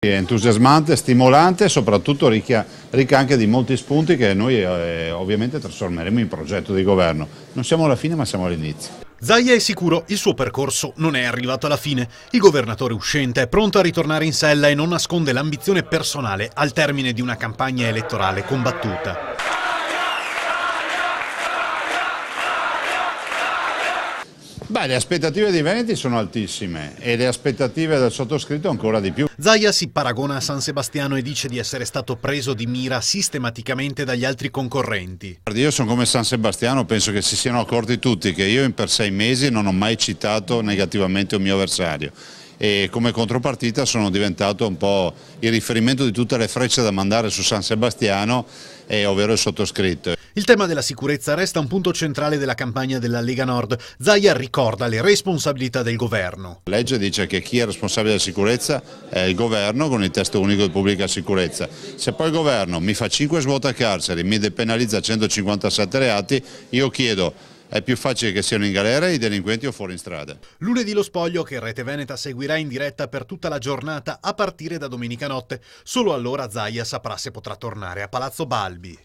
È entusiasmante, stimolante e soprattutto ricca anche di molti spunti che noi ovviamente trasformeremo in progetto di governo. Non siamo alla fine ma siamo all'inizio. Zaia è sicuro, il suo percorso non è arrivato alla fine. Il governatore uscente è pronto a ritornare in sella e non nasconde l'ambizione personale al termine di una campagna elettorale combattuta. Beh, le aspettative dei veneti sono altissime e le aspettative del sottoscritto ancora di più. Zaia si paragona a San Sebastiano e dice di essere stato preso di mira sistematicamente dagli altri concorrenti. Io sono come San Sebastiano, penso che si siano accorti tutti che io per 6 mesi non ho mai citato negativamente un mio avversario e come contropartita sono diventato un po' il riferimento di tutte le frecce da mandare su San Sebastiano, ovvero il sottoscritto. Il tema della sicurezza resta un punto centrale della campagna della Lega Nord. Zaia ricorda le responsabilità del governo. La legge dice che chi è responsabile della sicurezza è il governo con il testo unico di pubblica sicurezza. Se poi il governo mi fa 5 svuotacarceri, mi depenalizza 157 reati, io chiedo: è più facile che siano in galera i delinquenti o fuori in strada. Lunedì lo spoglio che Rete Veneta seguirà in diretta per tutta la giornata a partire da domenica notte. Solo allora Zaia saprà se potrà tornare a Palazzo Balbi.